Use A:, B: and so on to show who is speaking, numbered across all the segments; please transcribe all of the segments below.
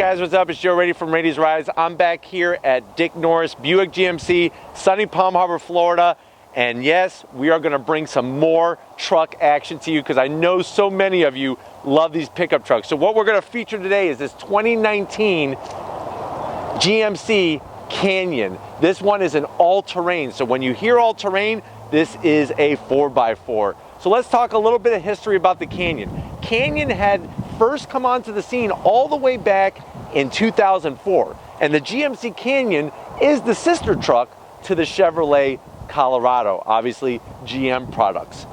A: guys, what's up? It's Joe Raiti from Raiti's Rides. I'm back here at Dick Norris Buick GMC, sunny Palm Harbor, Florida. And yes, we are gonna bring some more truck action to you because I know so many of you love these pickup trucks. So what we're gonna feature today is this 2019 GMC Canyon. This one is an all-terrain. So when you hear all-terrain, this is a 4x4. So let's talk a little bit of history about the Canyon. Canyon had first come onto the scene all the way back in 2004. And the GMC Canyon is the sister truck to the Chevrolet Colorado, obviously GM products.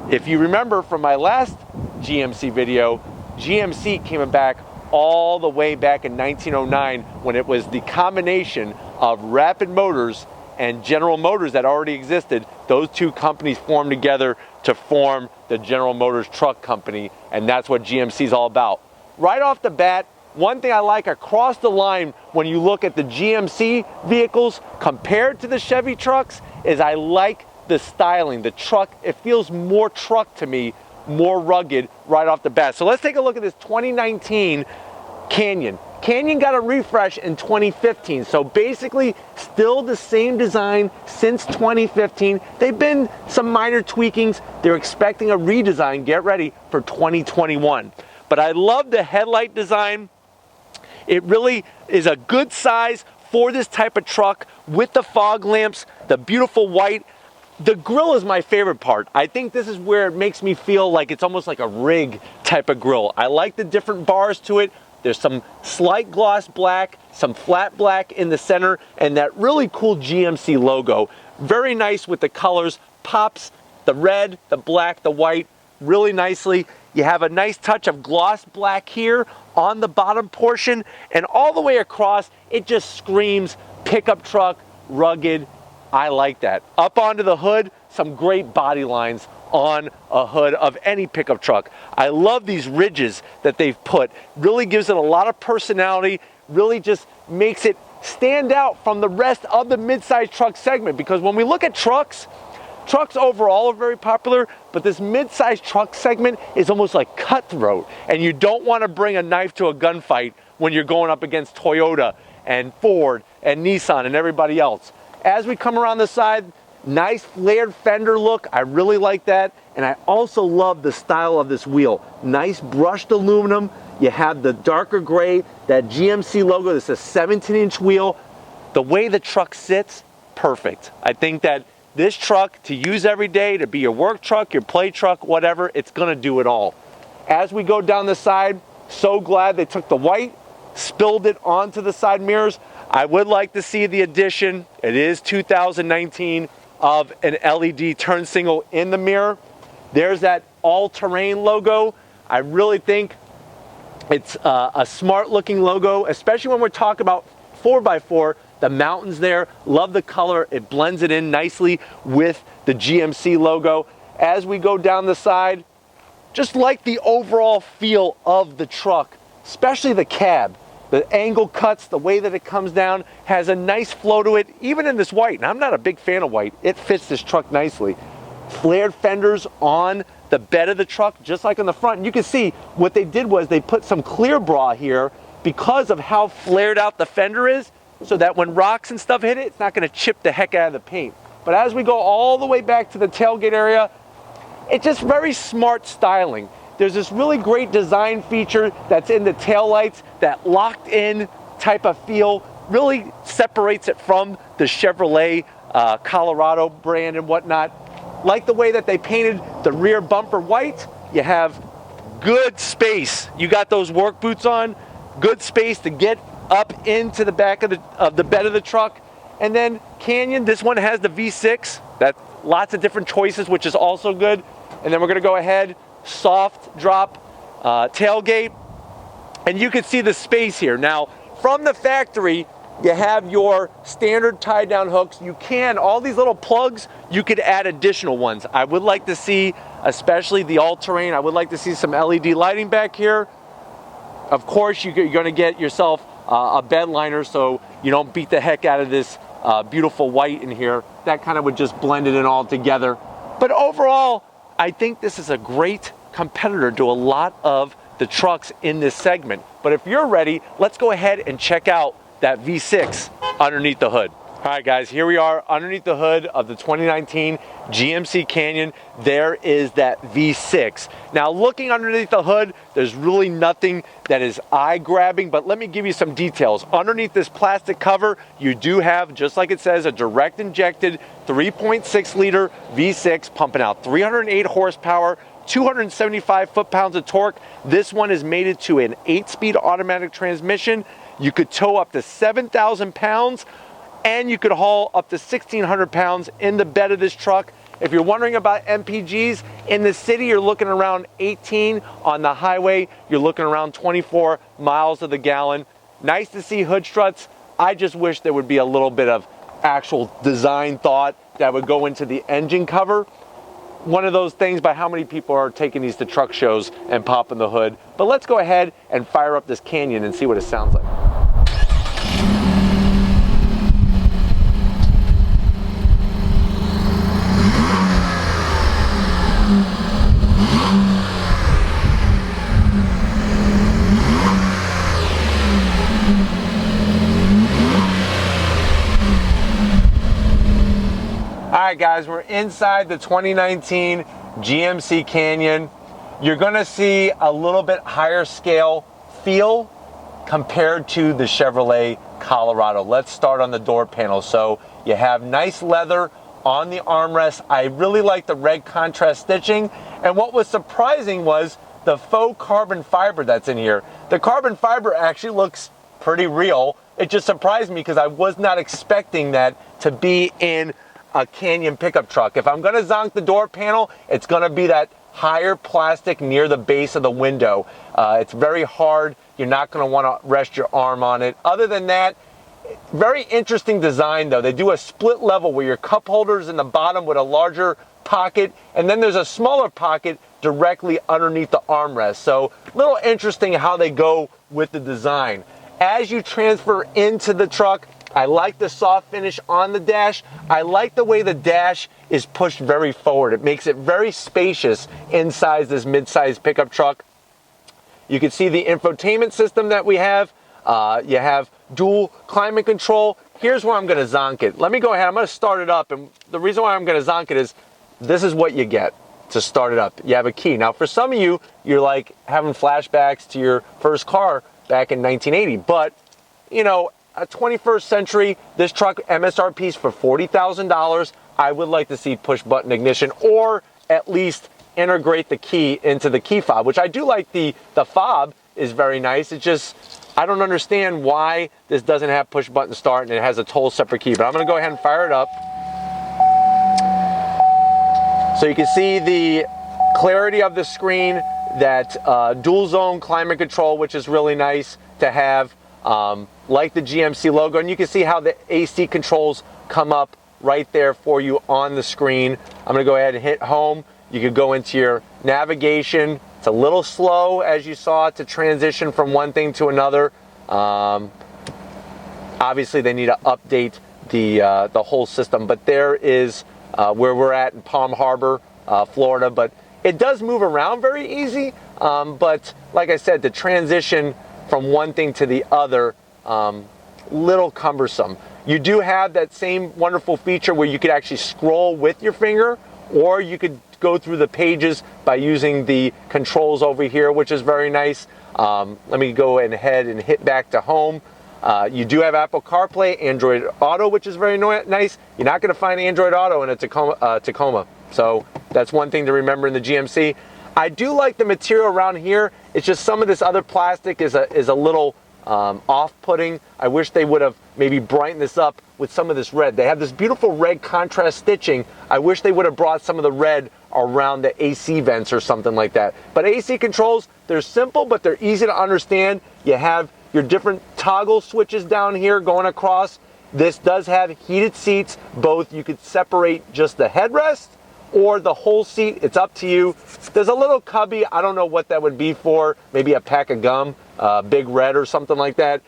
A: If you remember from my last GMC video, GMC came back all the way back in 1909 when it was the combination of Rapid Motors and General Motors that already existed. Those two companies formed together to form the General Motors truck company, and that's what GMC is all about. Right off the bat, one thing I like across the line when you look at the GMC vehicles compared to the Chevy trucks is I like the styling. The truck, it feels more truck to me, more rugged right off the bat. So let's take a look at this 2019 Canyon. Canyon got a refresh in 2015, so basically still the same design since 2015. They've been some minor tweakings. They're expecting a redesign, get ready, for 2021. But I love the headlight design. It really is a good size for this type of truck with the fog lamps, the beautiful white. The grille is my favorite part. I think this is where it makes me feel like it's almost like a rig type of grille. I like the different bars to it. There's some slight gloss black, some flat black in the center, and that really cool GMC logo. Very nice with the colors, pops the red, the black, the white, really nicely. You have a nice touch of gloss black here on the bottom portion, and all the way across, it just screams pickup truck, rugged. I like that. Up onto the hood, some great body lines on a hood of any pickup truck. I love these ridges that they've put. Really gives it a lot of personality, really just makes it stand out from the rest of the mid-size truck segment, because when we look at trucks overall are very popular, but this mid-size truck segment is almost like cutthroat, and you don't want to bring a knife to a gunfight when you're going up against Toyota and Ford and Nissan and everybody else. As we come around the side, nice flared fender look. I really like that. And I also love the style of this wheel. Nice brushed aluminum. You have the darker gray, that GMC logo. This is a 17-inch wheel. The way the truck sits, perfect. I think that this truck, to use every day, to be your work truck, your play truck, whatever, it's gonna do it all. As we go down the side, so glad they took the white, spilled it onto the side mirrors. I would like to see the addition, it is 2019, of an LED turn signal in the mirror. There's that all-terrain logo. I really think it's a smart looking logo, especially when we're talking about 4x4, the mountains there. Love the color, it blends it in nicely with the GMC logo. As we go down the side, just like the overall feel of the truck, especially the cab. The angle cuts, the way that it comes down, has a nice flow to it, even in this white. And I'm not a big fan of white. It fits this truck nicely. Flared fenders on the bed of the truck, just like on the front. And you can see what they did was they put some clear bra here because of how flared out the fender is, so that when rocks and stuff hit it, it's not gonna chip the heck out of the paint. But as we go all the way back to the tailgate area, it's just very smart styling. There's this really great design feature that's in the taillights, that locked in type of feel, really separates it from the Chevrolet Colorado brand and whatnot. Like the way that they painted the rear bumper white. You have good space. You got those work boots on, good space to get up into the back of the bed of the truck. And then Canyon, this one has the V6. That lots of different choices, which is also good. And then we're gonna go ahead, soft drop tailgate, and you can see the space here. Now, from the factory, you have your standard tie down hooks. You can, all these little plugs, you could add additional ones. I would like to see, especially the all-terrain, I would like to see some LED lighting back here. Of course, you're gonna get yourself a bed liner so you don't beat the heck out of this beautiful white in here. That kind of would just blend it in all together. But overall, I think this is a great competitor to a lot of the trucks in this segment. But if you're ready, let's go ahead and check out that V6 underneath the hood. All right, guys, here we are underneath the hood of the 2019 GMC Canyon. There is that V6. Now, looking underneath the hood, there's really nothing that is eye-grabbing, but let me give you some details. Underneath this plastic cover, you do have, just like it says, a direct injected 3.6-liter V6 pumping out 308 horsepower, 275 foot-pounds of torque. This one is mated to an 8-speed automatic transmission. You could tow up to 7,000 pounds, and you could haul up to 1,600 pounds in the bed of this truck. If you're wondering about MPGs, in the city you're looking around 18, on the highway you're looking around 24 miles to the gallon. Nice to see hood struts. I just wish there would be a little bit of actual design thought that would go into the engine cover. One of those things, by how many people are taking these to truck shows and popping the hood. But let's go ahead and fire up this Canyon and see what it sounds like. All right, guys, we're inside the 2019 GMC Canyon. You're gonna see a little bit higher scale feel compared to the Chevrolet Colorado. Let's start on the door panel. So you have nice leather on the armrest. I really like the red contrast stitching. And what was surprising was the faux carbon fiber that's in here. The carbon fiber actually looks pretty real. It just surprised me because I was not expecting that to be in a Canyon pickup truck. If I'm gonna zonk the door panel, it's gonna be that higher plastic near the base of the window. It's very hard. You're not gonna wanna rest your arm on it. Other than that, very interesting design though. They do a split level where your cup holder's in the bottom with a larger pocket, and then there's a smaller pocket directly underneath the armrest. So a little interesting how they go with the design. As you transfer into the truck, I like the soft finish on the dash. I like the way the dash is pushed very forward. It makes it very spacious inside this mid-size pickup truck. You can see the infotainment system that we have. You have dual climate control. Here's where I'm gonna zonk it. Let me go ahead, I'm gonna start it up. And the reason why I'm gonna zonk it is, this is what you get to start it up. You have a key. Now for some of you, you're like having flashbacks to your first car back in 1980. But, you know, a 21st century, this truck MSRP's for $40,000. I would like to see push button ignition, or at least integrate the key into the key fob, which I do like. The fob is very nice. It's just, I don't understand why this doesn't have push button start and it has a total separate key, but I'm gonna go ahead and fire it up. So you can see the clarity of the screen, that dual zone climate control, which is really nice to have. Like the GMC logo, and you can see how the AC controls come up right there for you on the screen. I'm gonna go ahead and hit home. You could go into your navigation. It's a little slow, as you saw, to transition from one thing to another. Obviously they need to update the whole system, but there is where we're at in Palm Harbor, Florida, but it does move around very easy. But like I said, the transition from one thing to the other, little cumbersome. You do have that same wonderful feature where you could actually scroll with your finger, or you could go through the pages by using the controls over here, which is very nice. Let me go ahead and hit back to home. You do have Apple CarPlay, Android Auto, which is very nice. You're not going to find Android Auto in a Tacoma, so that's one thing to remember in the GMC. I do like the material around here. It's just some of this other plastic is a little off-putting. I wish they would have maybe brightened this up with some of this red. They have this beautiful red contrast stitching. I wish they would have brought some of the red around the AC vents or something like that. But AC controls, they're simple, but they're easy to understand. You have your different toggle switches down here going across. This does have heated seats. Both, you could separate just the headrest or the whole seat. It's up to you. There's a little cubby. I don't know what that would be for. Maybe a pack of gum, Big Red or something like that.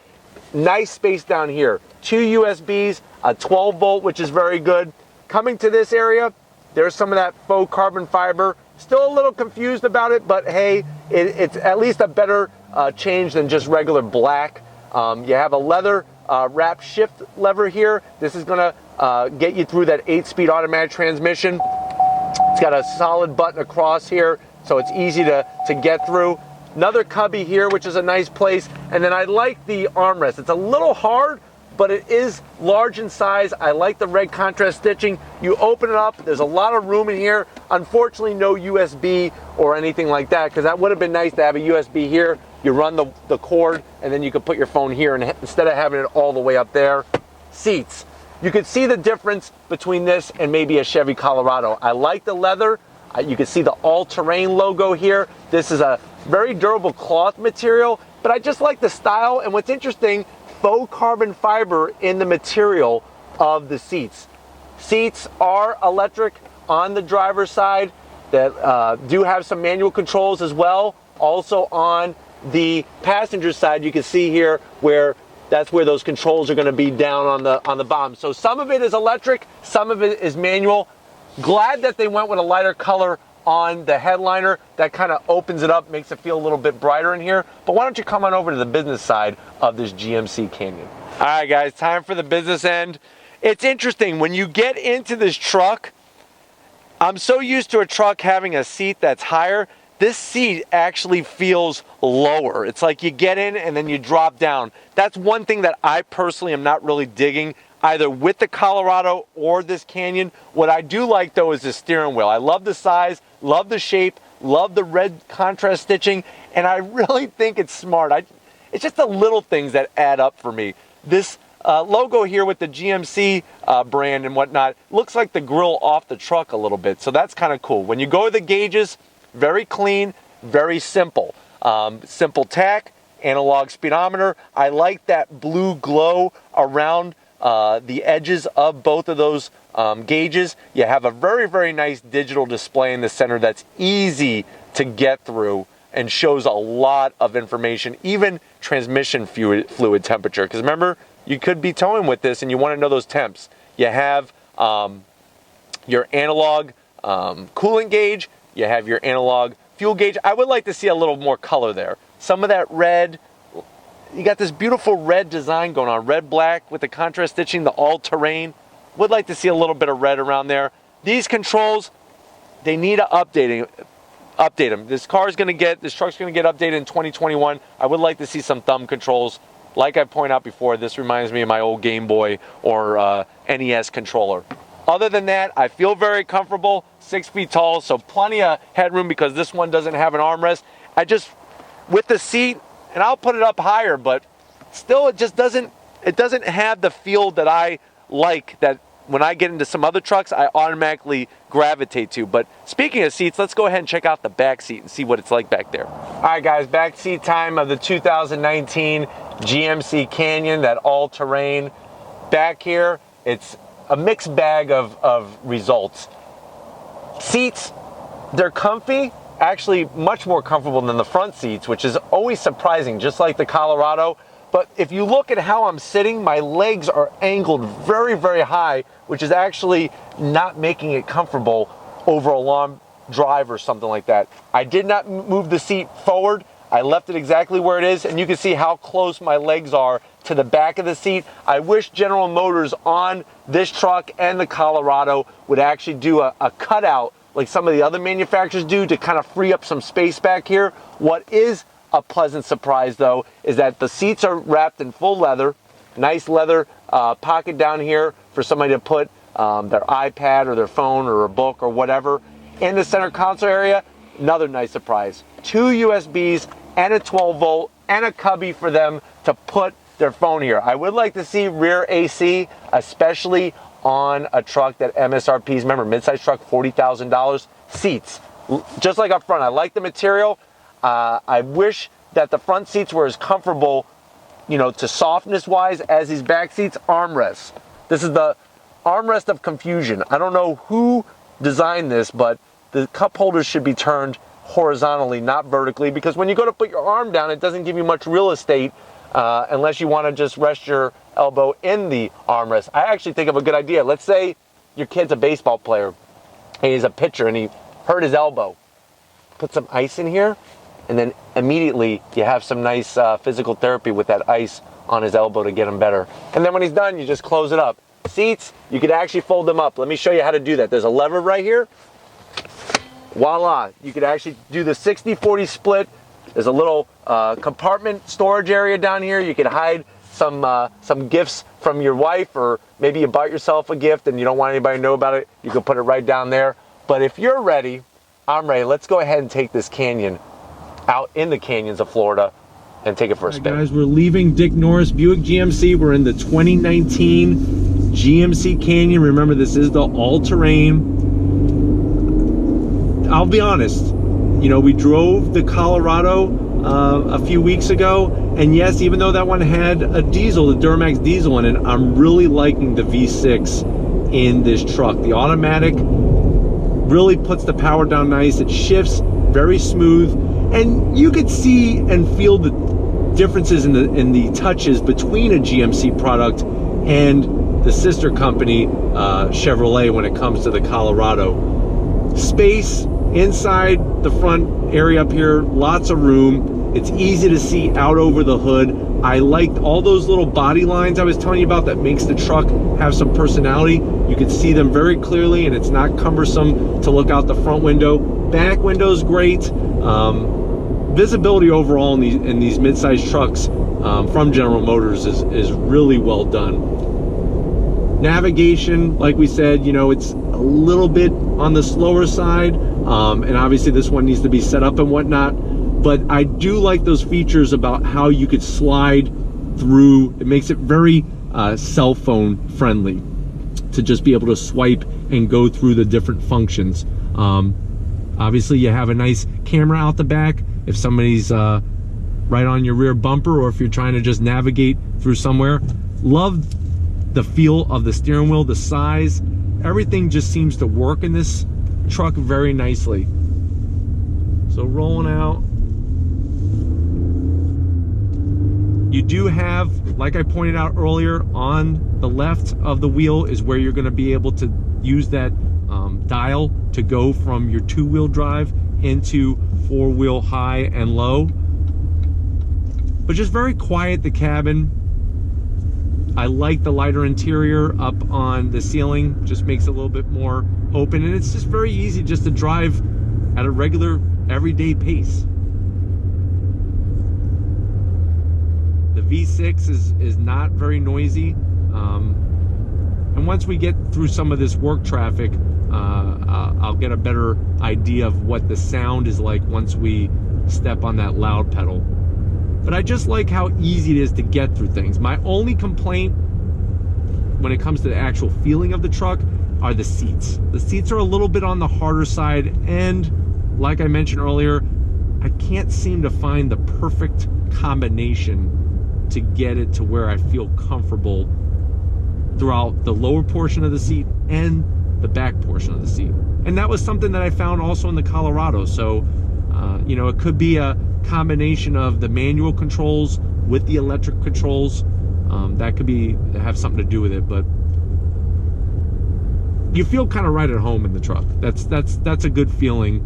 A: Nice space down here. 2 USBs, a 12 volt, which is very good. Coming to this area, there's some of that faux carbon fiber. Still a little confused about it, but hey, it's at least a better change than just regular black. You have a leather wrap shift lever here. This is gonna get you through that 8-speed automatic transmission. It's got a solid button across here, so it's easy to get through. Another cubby here, which is a nice place. And then I like the armrest. It's a little hard, but it is large in size. I like the red contrast stitching. You open it up, there's a lot of room in here. Unfortunately, no USB or anything like that, because that would have been nice to have a USB here. You run the cord, and then you could put your phone here, and instead of having it all the way up there. Seats. You could see the difference between this and maybe a Chevy Colorado. I like the leather. You can see the All Terrain logo here. This is a very durable cloth material, but I just like the style. And what's interesting, faux carbon fiber in the material of the seats. Seats are electric on the driver's side that do have some manual controls as well. Also on the passenger side, you can see here where that's where those controls are going to be down on the bottom. So some of it is electric, some of it is manual. Glad that they went with a lighter color on the headliner. That kind of opens it up, makes it feel a little bit brighter in here. But why don't you come on over to the business side of this GMC Canyon. All right, guys, time for the business end. It's interesting, when you get into this truck, I'm so used to a truck having a seat that's higher. This seat actually feels lower. It's like you get in and then you drop down. That's one thing that I personally am not really digging, either with the Colorado or this Canyon. What I do like, though, is the steering wheel. I love the size, love the shape, love the red contrast stitching, and I really think it's smart. It's just the little things that add up for me. This logo here with the GMC brand and whatnot looks like the grill off the truck a little bit, so that's kind of cool. When you go to the gauges, very clean, very simple. Simple tach, analog speedometer. I like that blue glow around the edges of both of those gauges. You have a very, very nice digital display in the center that's easy to get through and shows a lot of information, even transmission fluid temperature. Because remember, you could be towing with this and you want to know those temps. You have your analog coolant gauge. You have your analog fuel gauge. I would like to see a little more color there. Some of that red. You got this beautiful red design going on, red black with the contrast stitching, the All Terrain. Would like to see a little bit of red around there. These controls, they need to update them. This truck's gonna get updated in 2021. I would like to see some thumb controls. Like I pointed out before, this reminds me of my old Game Boy or NES controller. Other than that, I feel very comfortable, 6 feet tall, so plenty of headroom because this one doesn't have an armrest. With the seat, and I'll put it up higher, but still it doesn't have the feel that I like, that when I get into some other trucks, I automatically gravitate to. But speaking of seats, let's go ahead and check out the back seat and see what it's like back there. All right, guys, back seat time of the 2019 GMC Canyon, that all-terrain. Back here, it's a mixed bag of results. Seats, they're comfy. Actually much more comfortable than the front seats, which is always surprising, just like the Colorado. But if you look at how I'm sitting, my legs are angled very, very high, which is actually not making it comfortable over a long drive or something like that. I did not move the seat forward. I left it exactly where it is, and you can see how close my legs are to the back of the seat. I wish General Motors on this truck and the Colorado would actually do a cutout like some of the other manufacturers do to kind of free up some space back here. What is a pleasant surprise, though, is that the seats are wrapped in full leather. Nice leather pocket down here for somebody to put their iPad or their phone or a book or whatever. In the center console area, another nice surprise. 2 USBs and a 12-volt and a cubby for them to put their phone here. I would like to see rear AC, especially on a truck that MSRPs, remember, midsize truck, $40,000. Seats, just like up front. I like the material. I wish that the front seats were as comfortable, to softness-wise as these back seats. Armrests. This is the armrest of confusion. I don't know who designed this, but the cup holders should be turned horizontally, not vertically, because when you go to put your arm down, it doesn't give you much real estate unless you want to just rest your elbow in the armrest. I actually think of a good idea. Let's say your kid's a baseball player and he's a pitcher and he hurt his elbow. Put some ice in here, and then immediately you have some nice physical therapy with that ice on his elbow to get him better. And then when he's done, you just close it up. Seats, you could actually fold them up. Let me show you how to do that. There's a lever right here. Voila, you could actually do the 60-40 split. There's a little compartment storage area down here. You could hide some gifts from your wife, or maybe you bought yourself a gift and you don't want anybody to know about it. You can put it right down there. But if you're ready, I'm ready. Let's go ahead and take this Canyon out in the canyons of Florida and take it for a spin.
B: Guys, we're leaving Dick Norris Buick GMC. We're in the 2019 GMC Canyon. Remember, this is the all-terrain. I'll be honest, you know, we drove the Colorado a few weeks ago, and yes, even though that one had a diesel, the Duramax diesel in it, I'm really liking the V6 in this truck. The automatic really puts the power down nice. It shifts very smooth, and you could see and feel the differences in the touches between a GMC product and the sister company Chevrolet when it comes to the Colorado. Space inside the front area up here, lots of room. It's easy to see out over the hood. I liked all those little body lines I was telling you about that makes the truck have some personality. You can see them very clearly, and it's not cumbersome to look out the front window. Back window's great. Visibility overall in these mid-sized trucks from General Motors is really well done. Navigation, like we said, you know, it's a little bit on the slower side, and obviously this one needs to be set up and whatnot, but I do like those features about how you could slide through. It makes it very cell phone friendly to just be able to swipe and go through the different functions. Obviously you have a nice camera out the back if somebody's right on your rear bumper, or if you're trying to just navigate through somewhere. Love the feel of the steering wheel, the size, everything just seems to work in this truck very nicely. So rolling out, you do have, like I pointed out earlier, on the left of the wheel is where you're going to be able to use that dial to go from your two-wheel drive into four-wheel high and low. But just very quiet, the cabin. I like the lighter interior up on the ceiling, just makes it a little bit more open, and it's just very easy just to drive at a regular everyday pace. The V6 is not very noisy, and once we get through some of this work traffic, I'll get a better idea of what the sound is like once we step on that loud pedal. But I just like how easy it is to get through things. My only complaint when it comes to the actual feeling of the truck are the seats. The seats are a little bit on the harder side, and like I mentioned earlier, I can't seem to find the perfect combination to get it to where I feel comfortable throughout the lower portion of the seat and the back portion of the seat. And that was something that I found also in the Colorado. So, you know, it could be a combination of the manual controls with the electric controls. That could have something to do with it, but you feel kind of right at home in the truck. That's a good feeling.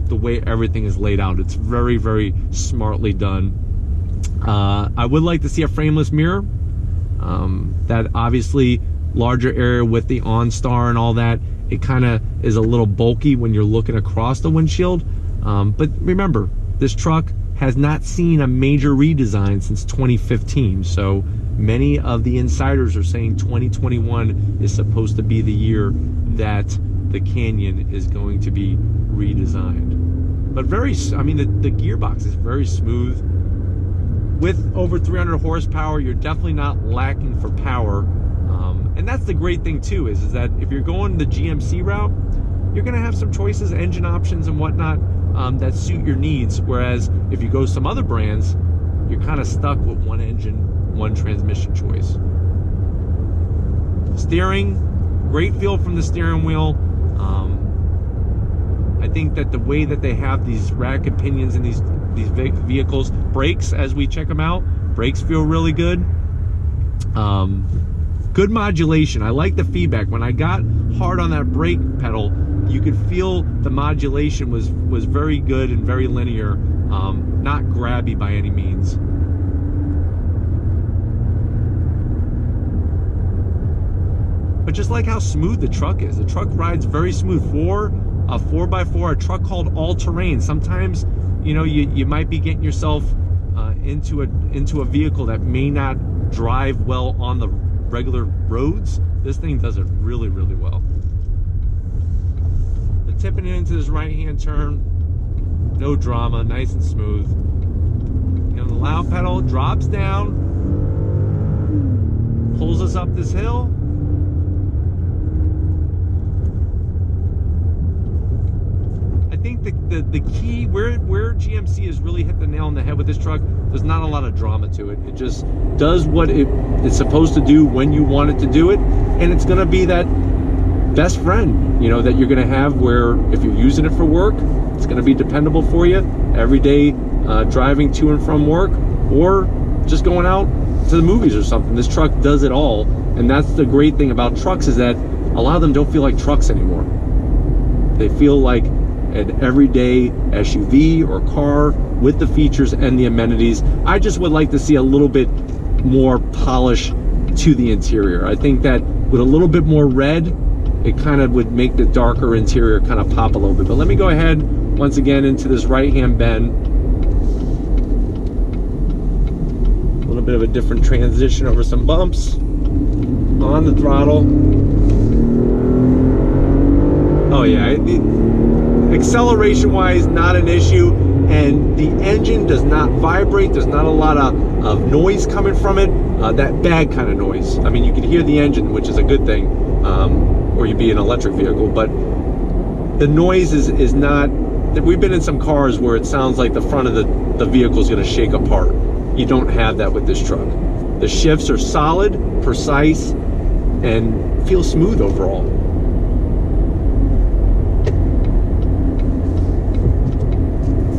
B: The way everything is laid out, it's very, very smartly done. I would like to see a frameless mirror. That obviously larger area with the OnStar and all that, it kind of is a little bulky when you're looking across the windshield. But remember, this truck has not seen a major redesign since 2015. So many of the insiders are saying 2021 is supposed to be the year that the Canyon is going to be redesigned. But I mean, the gearbox is very smooth. With over 300 horsepower, you're definitely not lacking for power. And that's the great thing too, is that if you're going the GMC route, you're gonna have some choices, engine options and whatnot, that suit your needs. Whereas if you go some other brands, you're kind of stuck with one engine, one transmission choice. Steering, great feel from the steering wheel. I think that the way that they have these rack pinions in these vehicles, brakes, as we check them out, brakes feel really good. Good modulation. I like the feedback. When I got hard on that brake pedal, you could feel the modulation was very good and very linear, not grabby by any means. But just like how smooth the truck is, the truck rides very smooth. For a 4x4, a truck called All Terrain, sometimes, you know, you might be getting yourself into a vehicle that may not drive well on the regular roads. This thing does it really, really well. But tipping into this right-hand turn, no drama, nice and smooth. You know, the loud pedal drops down, pulls us up this hill. I think the key, where GMC has really hit the nail on the head with this truck, there's not a lot of drama to it. It just does what it's supposed to do when you want it to do it, and it's going to be that best friend, you know, that you're going to have, where if you're using it for work, it's going to be dependable for you every day, driving to and from work, or just going out to the movies or something. This truck does it all, and that's the great thing about trucks, is that a lot of them don't feel like trucks anymore. They feel like an everyday SUV or car with the features and the amenities. I just would like to see a little bit more polish to the interior. I think that with a little bit more red, it kind of would make the darker interior kind of pop a little bit. But let me go ahead once again into this right-hand bend. A little bit of a different transition over some bumps on the throttle. Oh yeah, acceleration wise, not an issue, and the engine does not vibrate. There's not a lot of noise coming from it, that bag kind of noise. I mean, you can hear the engine, which is a good thing, or you'd be an electric vehicle, but the noise is not. We've been in some cars where it sounds like the front of the vehicle is going to shake apart. You don't have that with this truck. The shifts are solid, precise, and feel smooth overall.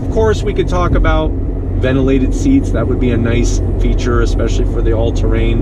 B: Of course, we could talk about ventilated seats. That would be a nice feature, especially for the all-terrain.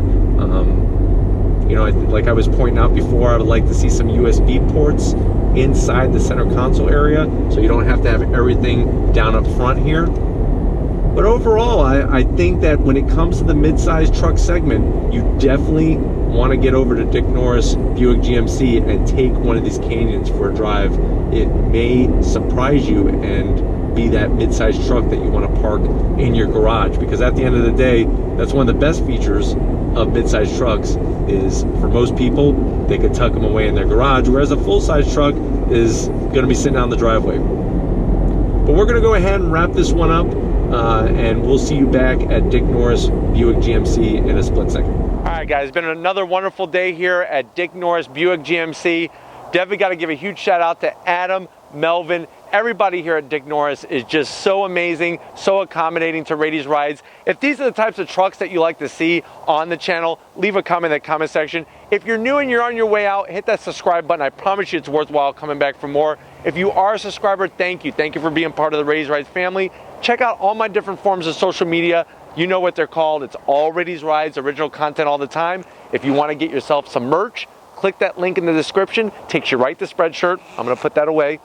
B: You know, like I was pointing out before, I would like to see some USB ports inside the center console area, so you don't have to have everything down up front here. But overall, I think that when it comes to the mid-sized truck segment, you definitely want to get over to Dick Norris Buick GMC and take one of these Canyons for a drive. It may surprise you and be that mid-sized truck that you want to park in your garage, because at the end of the day, that's one of the best features of mid-sized trucks, is for most people, they could tuck them away in their garage, whereas a full-size truck is going to be sitting out in the driveway. But we're going to go ahead and wrap this one up, and we'll see you back at Dick Norris Buick GMC in a split second.
A: All right, guys, it's been another wonderful day here at Dick Norris Buick GMC. Definitely got to give a huge shout out to Adam, Melvin. Everybody here at Dick Norris is just so amazing, so accommodating to Raiti's rides. If these are the types of trucks that you like to see on the channel, leave a comment in the comment section. If you're new and you're on your way out, hit that subscribe button. I promise you it's worthwhile coming back for more. If you are a subscriber, thank you. Thank you for being part of the Raiti's Rides family. Check out all my different forms of social media. You know what they're called. It's all Raiti's Rides, original content all the time. If you want to get yourself some merch, click that link in the description. Takes you right to Spreadshirt. I'm going to put that away.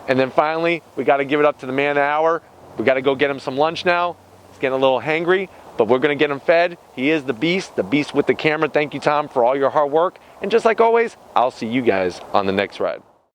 A: And then finally, we got to give it up to the man of the hour. We got to go get him some lunch now. He's getting a little hangry, but we're going to get him fed. He is the beast with the camera. Thank you, Tom, for all your hard work. And just like always, I'll see you guys on the next ride.